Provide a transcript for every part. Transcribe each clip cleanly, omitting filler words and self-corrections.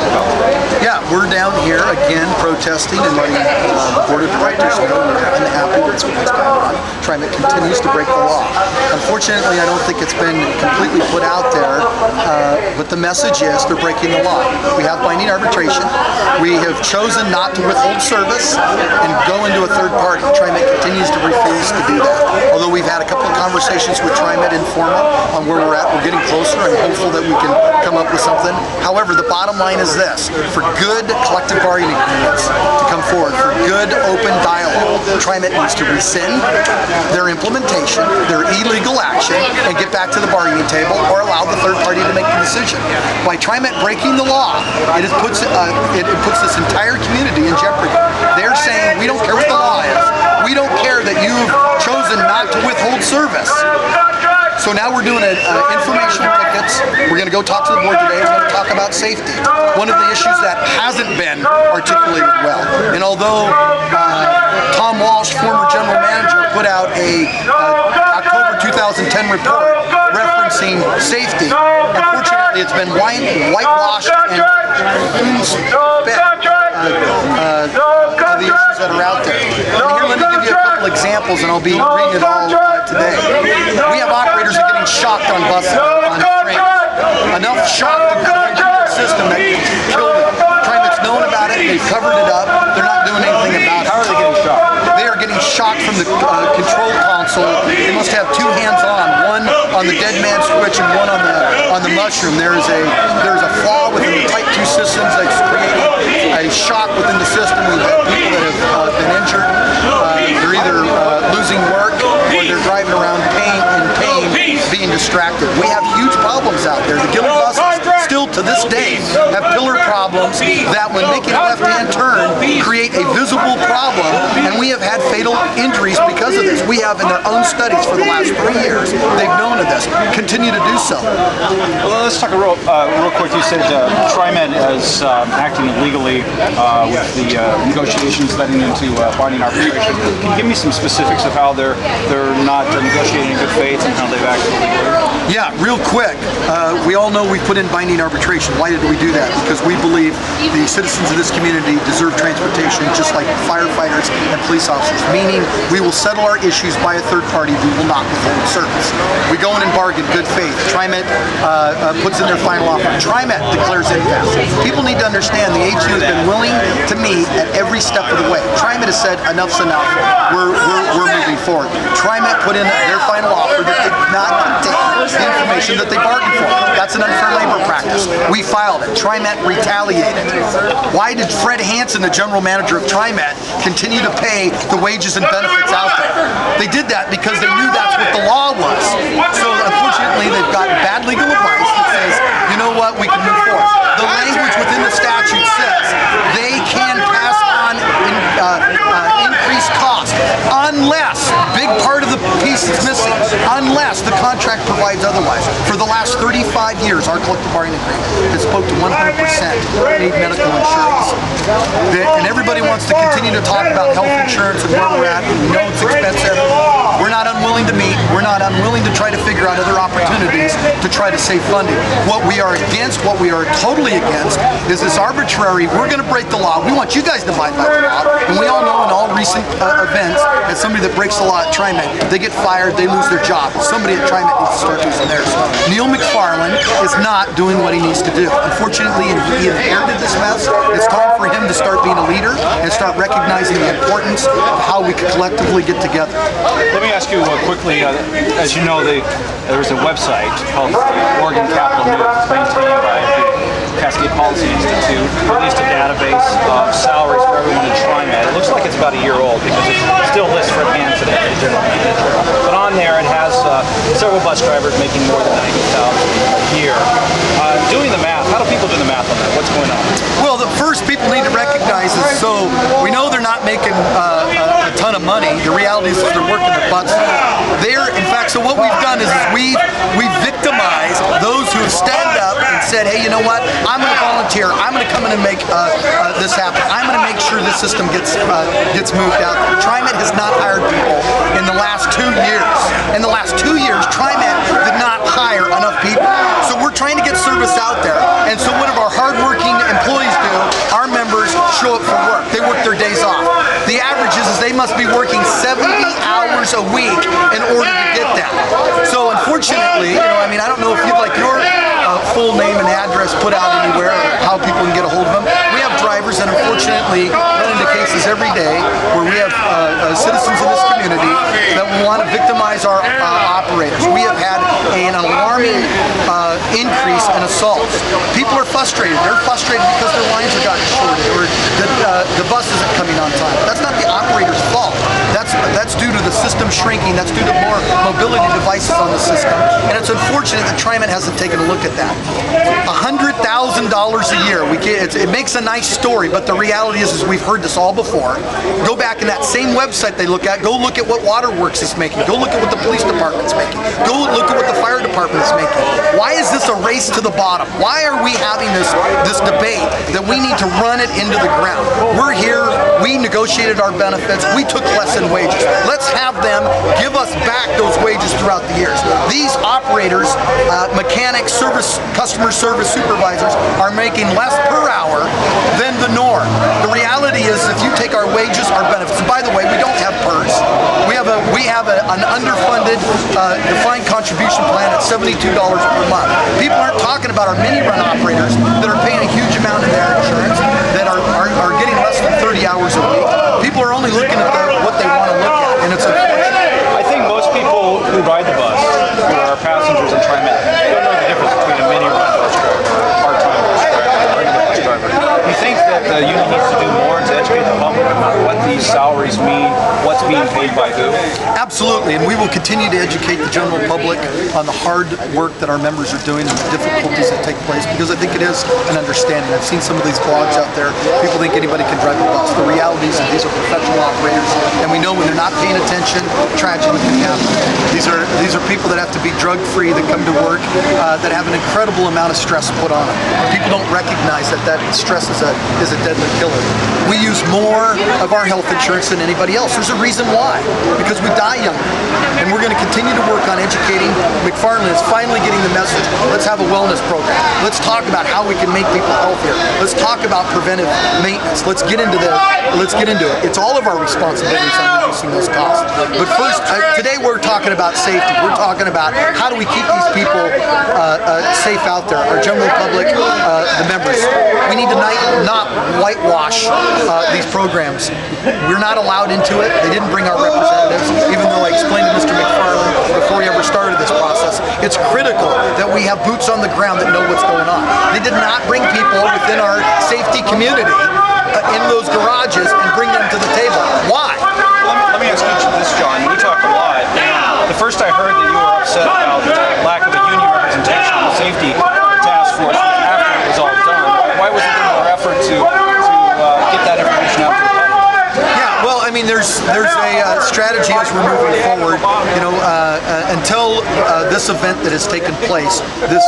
about today? Yeah, we're down here again protesting and letting the board of directors know we're unhappy with what's going on. TriMet continues to break the law. Unfortunately, I don't think it's been completely put out there, but the message is they're breaking the law. We have binding arbitration. We have chosen not to withhold service and go into a third party. TriMet continues to refuse to do that. Although we've had a couple of conversations with TriMet informal on where we're at, we're getting closer and hopeful that we can come up with something. However, the bottom line is this: for good collective bargaining agreements to come forward, for good open dialogue, TriMet needs to rescind their implementation, their illegal action, and get back to the bargaining table or allow the third party to make the decision. By TriMet breaking the law, it puts this entire community in jeopardy. They're saying, we don't care what the law is. We don't care that you've chosen not to withhold service. So now we're doing informational pickets. We're going to go talk to the board today. We're going to talk about safety. One of the issues that hasn't been articulated well. And although Tom Walsh, former general manager, put out a October 2010 report referencing safety, unfortunately it's been whitewashed and the issues that are out there. Let me give you a couple examples, and I'll be reading it all today. We have operators that are getting shocked on buses, on trains. Enough shock to go into the system that can kill them. TriMet's known about it, they've covered it up, they're not doing anything about it. How are they getting shocked? They are getting shocked from the control console. They must have two hands on the dead man switch and one on the mushroom. There is a flaw within the Type 2 systems that's creating a shock within the system. We've had people that have been injured. They're either losing work or they're driving around in pain, being distracted. We have huge problems out there. The Gilly buses still to this day have pillar problems that when making a left-hand turn create a visible problem, and we have had fatal injuries because of this. We have in their own studies for the last 3 years, they've known of this. Continue to do so. Well, let's talk real quick. You said TriMet is acting illegally with the negotiations leading into binding arbitration. Can you give me some specifics of how they're not negotiating in good faith and how they've acted illegally? Yeah, real quick. We all know we put in binding arbitration. Why did we do that? Because we believe the citizens of this community deserve transportation just like firefighters and police officers, meaning we will settle our issues by a third party. We will not withhold service. We go in and bargain good faith. TriMet puts in their final offer. TriMet declares impasse. People need to understand the AG has been willing to meet at every step of the way. TriMet has said enough's enough. We're moving forward. TriMet put in their final offer that did not contain the information that they bargained for. That's an unfair labor practice. We filed it. TriMet retaliated. Why did Fred Hansen, the general manager of TriMet, continue to pay the wages and benefits out there? They did that because they knew that's what the law was. So unfortunately, they've got bad legal advice that says, you know what, we can move forward. The language within the statute says they can pass on increased cost unless, big part of the piece is missing, unless the contract provides otherwise. For the last 35 years, our collective bargaining agreement has spoke to 100% need medical insurance. And everybody wants to continue to talk about health insurance and where we're at. We know it's expensive. We're not unwilling to meet. We're not unwilling to try to figure out other opportunities to try to save funding. What we are against, what we are totally against, is this arbitrary, we're going to break the law. We want you guys to abide by the law. And we all know in all recent events that somebody that breaks the law at TriMet, they get fired, they lose their job. Somebody at TriMet needs to start using theirs. Neil McFarland is not doing what he needs to do. Unfortunately, he inherited this mess. It's time for him to start being a leader and start recognizing the importance of how we can collectively get together. Let me ask you quickly, as you know, there's a website called Oregon Capital News, maintained by the Cascade Policy Institute, released a database of salaries for everyone in TriMet. It looks like it's about a year old because it still lists Fred Hansen as the general manager. But on there it has several bus drivers making more than $90,000 a year. Doing the math, how do people do the math on that? What's going on? Well, the first people need to recognize is, so we know they're not making a ton of money. The reality is they're working their butts off. In fact, so what we've done is we've victimized those who have stand up and said, hey, you know what? I'm going to volunteer. I'm going to come in and make this happen. I'm going to make sure this system gets moved out. TriMet has not hired people in the last 2 years. In the last 2 years, TriMet did not hire enough people. So we're trying to get service out there. And so one of our hardworking employees show up for work. They work their days off. The average is they must be working 70 hours a week in order to get that. So unfortunately, I mean, I don't know if you'd like your full name and address put out anywhere or how people can get a hold of them. We have drivers that unfortunately run into cases every day where we have citizens in this community that want to victimize our operators. We have had an alarming increase in assaults. People are frustrated. They're frustrated because their lines have gotten shorted or the bus isn't coming on time. That's not the operator's fault. That's due to the system shrinking. That's due to more mobility devices on the system. And it's unfortunate that TriMet hasn't taken a look at that. $100,000 a year. It makes a nice story, but the reality is we've heard this all before. Go back in that same website they look at. Go look at what Waterworks is making. Go look at what the police department's making. Go look at what the fire department's making. Why is this a race to the bottom? Why are we having this debate that we need to run it into the ground? We're here. We negotiated our benefits. We took less in wages. Let's have them give us back those wages throughout the years. These operators, mechanics, customer service supervisors are making less per hour than the norm. The reality is if you take our wages, our benefits, and by the way, we don't have PERS. We have an underfunded defined contribution plan at $72 per month. People aren't talking about our mini-run operators that are paying a huge amount of their insurance, that are getting less than 30 hours a week. People are only looking at what they want to look at, and it's unfortunate. I think most people who ride the bus, who are passengers in TriMet, don't know the difference between a mini-run bus driver, a part-time bus driver, a regular bus driver. Do you think that the union needs to do more to educate the public about what these salaries mean, what's being paid by who? Absolutely, and we will continue to educate the general public on the hard work that our members are doing and the difficulties that take place, because I think it is an understanding. I've seen some of these blogs out there. People think anybody can drive a bus. The reality is that these are professional operators, and we know when they're not paying attention, tragedy can happen. These are people that have to be drug-free, that come to work, that have an incredible amount of stress put on them. People don't recognize that stress is a deadly killer. We use more of our health insurance than anybody else. There's a reason why. Because we die younger. And we're going to continue to work on educating. McFarland is finally getting the message. Let's have a wellness program. Let's talk about how we can make people healthier. Let's talk about preventive maintenance. Let's get into it. It's all of our responsibilities on reducing those costs. But first, today we're talking about safety. We're talking about how do we keep these people safe out there, our general public, the members. We need to not whitewash these programs. We're not allowed into it. They didn't bring our representatives, even though I explained to Mr. McFarland before we ever started this process. It's critical that we have boots on the ground that know what's going on. They did not bring people within our safety community in those garages and bring them to the table. Why? Let me ask you this, John. We talk a lot. The first I heard that you were upset about the lack of a union representation on the safety task force after it was all done. Why wasn't there more effort to get that information out to the public? Yeah, well, I mean, there's a strategy as we're moving forward. Until this event that has taken place, this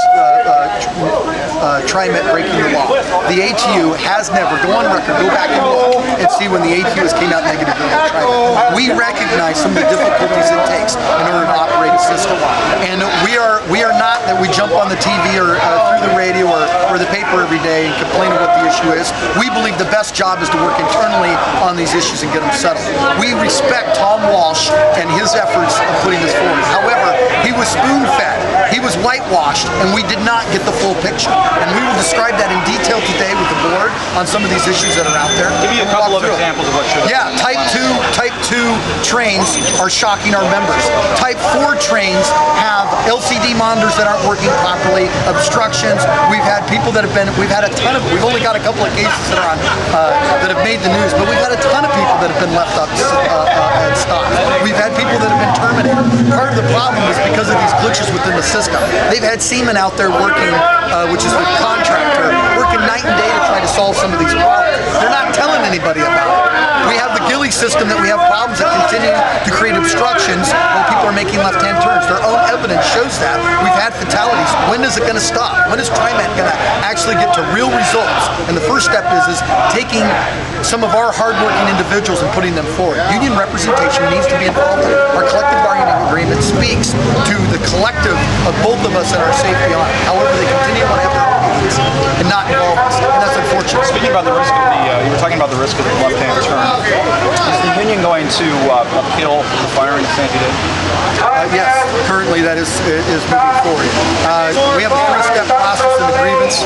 TriMet breaking the law, the ATU has never, go on record, go back and look and see when the ATU has came out negatively on TriMet. We recognize some of the difficulties it takes in order to operate a system, and we are not that we jump on the TV or through the radio or the paper every day and complain of what the issue is. We believe the best job is to work internally on these issues and get them settled. We respect Tom Walsh and his efforts of putting this forward. However, he was spoon-fed, he was whitewashed, and we did not get the full picture. And we will describe that in detail today with the board on some of these issues that are out there. Give me a couple of examples of what should have. Yeah, Type 2 trains are shocking our members. Type 4 trains have LCD monitors that aren't working properly, obstructions. We've had people that have been, we've had a ton of, we've only got a couple of cases that are on, that have made the news, but we've had a ton of people that have been left up and stopped. We've had people that have been terminated. Part of the problem is because of these glitches within the system. They've had seamen out there working, which is the contractor, working night and day to try to solve some of these problems. They're not telling anybody about it. We have the Gilly system that we have problems that continue to create obstructions when people are making left-hand turns. Their own evidence shows that. We've had fatalities. When is it going to stop? When is TriMet going to actually get to real results? And the first step is taking some of our hard-working individuals and putting them forward. Union representation needs to be involved in it. Our collective bargaining agreement speaks to the collective of both of us and our safety on it. However, they continue to have their things and not involved, and that's unfortunate. Speaking about the risk of you were talking about the risk of the left-hand turn. Is the union going to appeal the firing of Sandy Day? Yes, currently that is moving forward. We have a 3-step process in the grievance.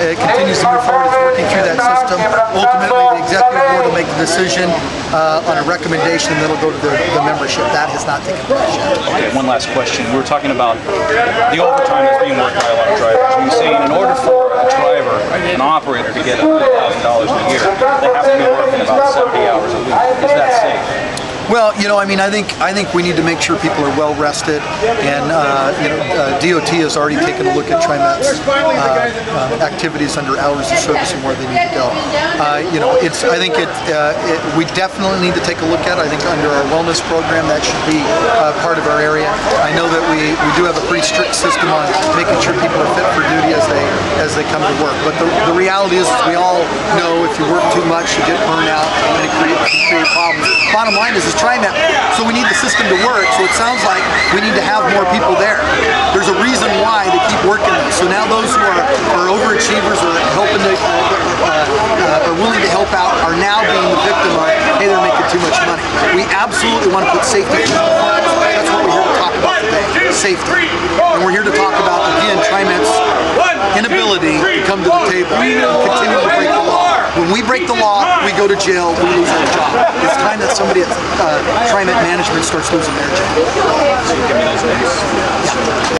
It continues to move forward. It's working through that system. Ultimately, the executive board will make the decision on a recommendation, and then it'll go to the membership. That has not taken place yet. Okay, one last question. We were talking about the overtime that's being worked by a lot of drivers. And you're saying in order for a driver, an operator, to get $100,000 a year, they have to be working about 70 hours a week. Is that safe? Well, you know, I mean, I think we need to make sure people are well rested, and DOT has already taken a look at TriMet's activities under hours of service and where they need to go. I think we definitely need to take a look at it. I think under our wellness program that should be part of our area. I know that we do have a pretty strict system on making sure people are fit for duty as they come to work. But the reality is, we all know if you work too much, you get burned out, and it can create problems. Bottom line is TriMet, so we need the system to work, so it sounds like we need to have more people there. There's a reason why they keep working this. So now those who are overachievers or helping to, are willing to help out are now being the victim of, hey, they're making too much money. We absolutely want to put safety first. That's what we're here to talk about today, safety. And we're here to talk about, again, TriMet's inability to come to the table and continue to break the law. When we break the law, we go to jail, we lose our job. It's time that somebody at TriMet management starts losing their job. So give me those names. Yeah.